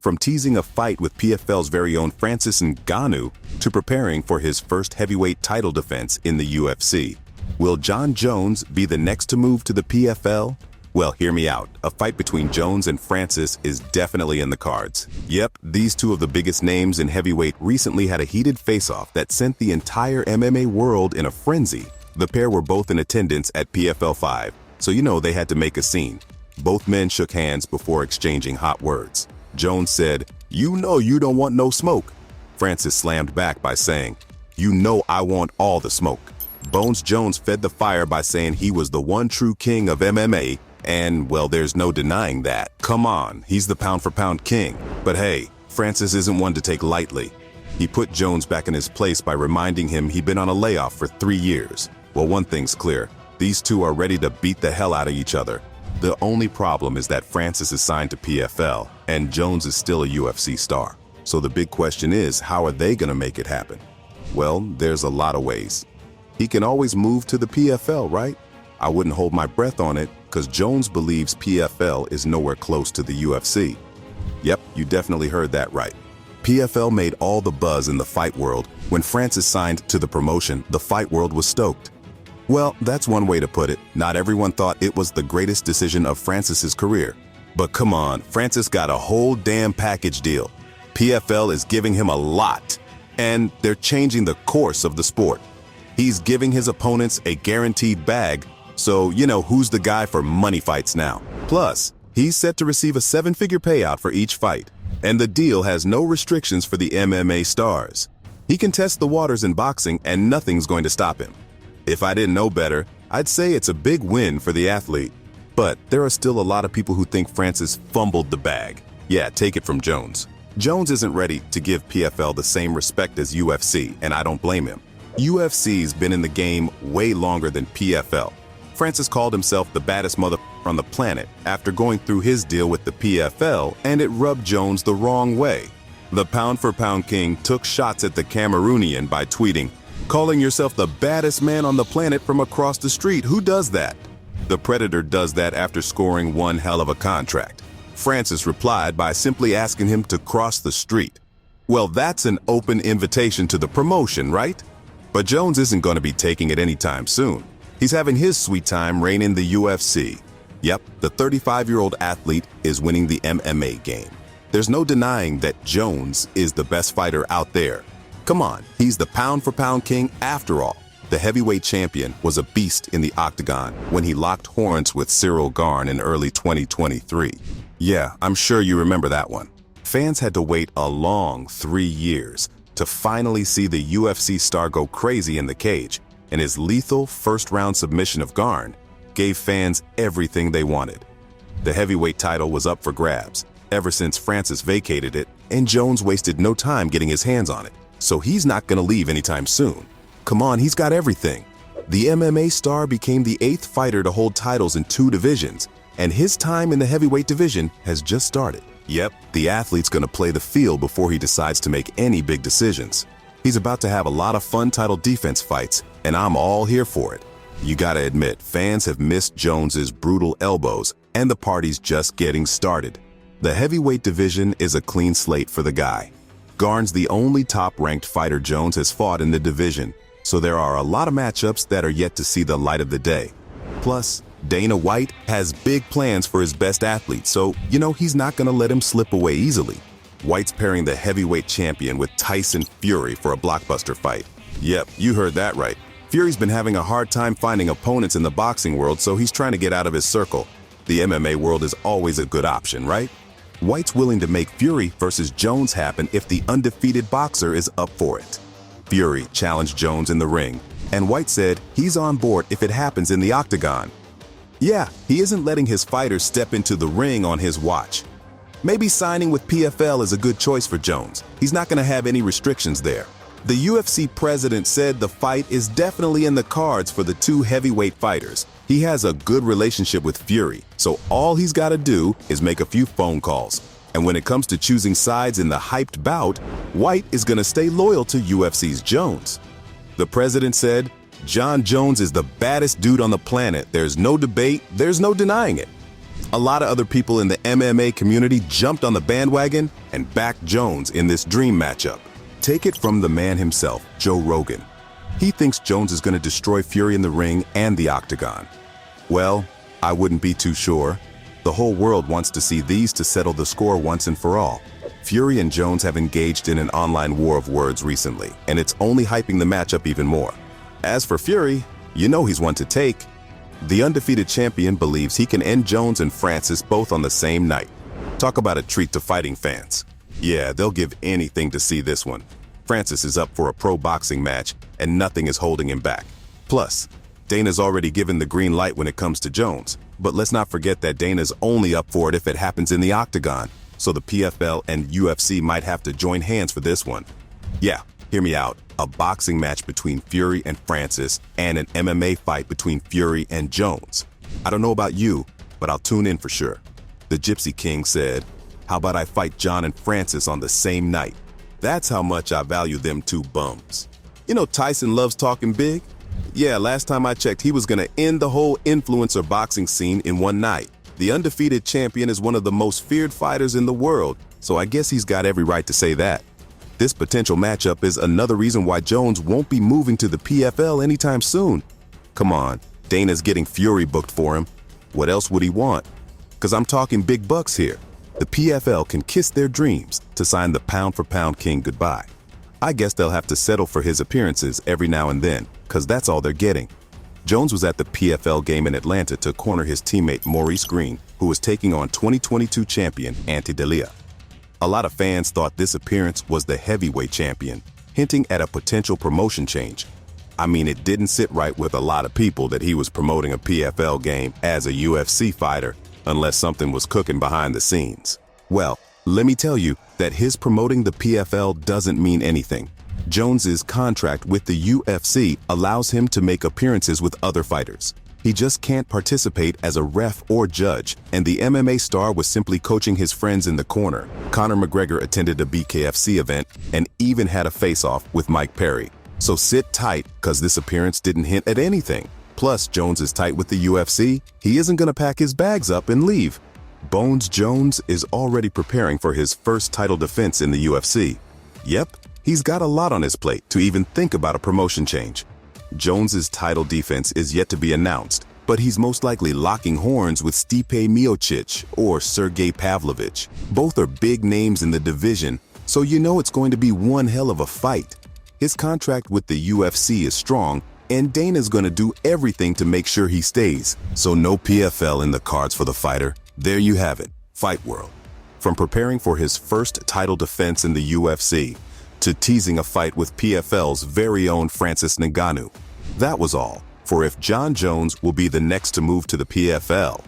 From teasing a fight with PFL's very own Francis Ngannou to preparing for his first heavyweight title defense in the UFC. Will Jon Jones be the next to move to the PFL? Well, hear me out. A fight between Jones and Francis is definitely in the cards. Yep, these two of the biggest names in heavyweight recently had a heated face-off that sent the entire MMA world in a frenzy. The pair were both in attendance at PFL 5, so you know they had to make a scene. Both men shook hands before exchanging hot words. Jones said, "You know you don't want no smoke." Francis slammed back by saying, "You know I want all the smoke." Bones Jones fed the fire by saying he was the one true king of MMA, and, well, there's no denying that. Come on, he's the pound-for-pound king. But hey, Francis isn't one to take lightly. He put Jones back in his place by reminding him he'd been on a layoff for 3 years. Well, one thing's clear. These two are ready to beat the hell out of each other. The only problem is that Francis is signed to PFL, and Jones is still a UFC star. So the big question is, how are they gonna make it happen? Well, there's a lot of ways. He can always move to the PFL, right? I wouldn't hold my breath on it, because Jones believes PFL is nowhere close to the UFC. Yep, you definitely heard that right. PFL made all the buzz in the fight world. When Francis signed to the promotion, the fight world was stoked. Well, that's one way to put it. Not everyone thought it was the greatest decision of Francis's career. But come on, Francis got a whole damn package deal. PFL is giving him a lot, and they're changing the course of the sport. He's giving his opponents a guaranteed bag, so you know who's the guy for money fights now. Plus, he's set to receive a 7-figure payout for each fight, and the deal has no restrictions for the MMA stars. He can test the waters in boxing, and nothing's going to stop him. If I didn't know better, I'd say it's a big win for the athlete. But there are still a lot of people who think Francis fumbled the bag. Yeah, take it from Jones. Jones isn't ready to give PFL the same respect as UFC, and I don't blame him. UFC's been in the game way longer than PFL. Francis called himself the baddest mother on the planet after going through his deal with the PFL, and it rubbed Jones the wrong way. The pound-for-pound king took shots at the Cameroonian by tweeting, "Calling yourself the baddest man on the planet from across the street, who does that?" The Predator does that after scoring one hell of a contract. Francis replied by simply asking him to cross the street. Well, that's an open invitation to the promotion, right? But Jones isn't going to be taking it anytime soon. He's having his sweet time reigning the UFC. Yep, the 35-year-old athlete is winning the MMA game. There's no denying that Jones is the best fighter out there. Come on, he's the pound-for-pound king after all. The heavyweight champion was a beast in the octagon when he locked horns with Cyril Garn in early 2023. Yeah, I'm sure you remember that one. Fans had to wait a long 3 years to finally see the UFC star go crazy in the cage, and his lethal first-round submission of Garn gave fans everything they wanted. The heavyweight title was up for grabs ever since Francis vacated it, and Jones wasted no time getting his hands on it. So he's not gonna leave anytime soon. Come on, he's got everything. The MMA star became the 8th fighter to hold titles in 2 divisions, and his time in the heavyweight division has just started. Yep, the athlete's gonna play the field before he decides to make any big decisions. He's about to have a lot of fun title defense fights, and I'm all here for it. You gotta admit, fans have missed Jones's brutal elbows, and the party's just getting started. The heavyweight division is a clean slate for the guy. Garn's the only top-ranked fighter Jones has fought in the division, so there are a lot of matchups that are yet to see the light of the day. Plus, Dana White has big plans for his best athlete, so you know he's not gonna let him slip away easily. White's pairing the heavyweight champion with Tyson Fury for a blockbuster fight. Yep, you heard that right. Fury's been having a hard time finding opponents in the boxing world, so he's trying to get out of his circle. The MMA world is always a good option, right? White's willing to make Fury versus Jones happen if the undefeated boxer is up for it. Fury challenged Jones in the ring, and White said he's on board if it happens in the octagon. Yeah, he isn't letting his fighters step into the ring on his watch. Maybe signing with PFL is a good choice for Jones. He's not going to have any restrictions there. The UFC president said the fight is definitely in the cards for the 2 heavyweight fighters. He has a good relationship with Fury, so all he's got to do is make a few phone calls. And when it comes to choosing sides in the hyped bout, White is going to stay loyal to UFC's Jones. The president said, "Jon Jones is the baddest dude on the planet. There's no debate, there's no denying it." A lot of other people in the MMA community jumped on the bandwagon and backed Jones in this dream matchup. Take it from the man himself, Joe Rogan. He thinks Jones is going to destroy Fury in the ring and the octagon. Well, I wouldn't be too sure. The whole world wants to see these to settle the score once and for all. Fury and Jones have engaged in an online war of words recently, and it's only hyping the matchup even more. As for Fury, you know he's one to take. The undefeated champion believes he can end Jones and Francis both on the same night. Talk about a treat to fighting fans. Yeah, they'll give anything to see this one. Francis is up for a pro boxing match, and nothing is holding him back. Plus, Dana's already given the green light when it comes to Jones. But let's not forget that Dana's only up for it if it happens in the octagon. So the PFL and UFC might have to join hands for this one. Yeah, hear me out. A boxing match between Fury and Francis and an MMA fight between Fury and Jones. I don't know about you, but I'll tune in for sure. The Gypsy King said, "How about I fight John and Francis on the same night?" That's how much I value them two bums. You know Tyson loves talking big? Yeah, last time I checked, he was gonna end the whole influencer boxing scene in one night. The undefeated champion is one of the most feared fighters in the world, so I guess he's got every right to say that. This potential matchup is another reason why Jones won't be moving to the PFL anytime soon. Come on, Dana's getting Fury booked for him. What else would he want? Because I'm talking big bucks here. The PFL can kiss their dreams to sign the pound-for-pound king goodbye. I guess they'll have to settle for his appearances every now and then, because that's all they're getting. Jones was at the PFL game in Atlanta to corner his teammate Maurice Green, who was taking on 2022 champion Ante Delia. A lot of fans thought this appearance was the heavyweight champion, hinting at a potential promotion change. I mean, it didn't sit right with a lot of people that he was promoting a PFL game as a UFC fighter, unless something was cooking behind the scenes. Well, let me tell you that his promoting the PFL doesn't mean anything. Jones's contract with the UFC allows him to make appearances with other fighters. He just can't participate as a ref or judge, and the MMA star was simply coaching his friends in the corner. Conor McGregor attended a BKFC event and even had a face-off with Mike Perry. So sit tight, cause this appearance didn't hint at anything. Plus, Jones is tight with the UFC. He isn't gonna pack his bags up and leave. Bones Jones is already preparing for his first title defense in the UFC. Yep, he's got a lot on his plate to even think about a promotion change. Jones's title defense is yet to be announced, but he's most likely locking horns with Stipe Miocic or Sergey Pavlovich. Both are big names in the division, so you know it's going to be one hell of a fight. His contract with the UFC is strong, and Dana's gonna do everything to make sure he stays. So no PFL in the cards for the fighter. There you have it, Fight World. From preparing for his first title defense in the UFC, to teasing a fight with PFL's very own Francis Ngannou. That was all, for if John Jones will be the next to move to the PFL,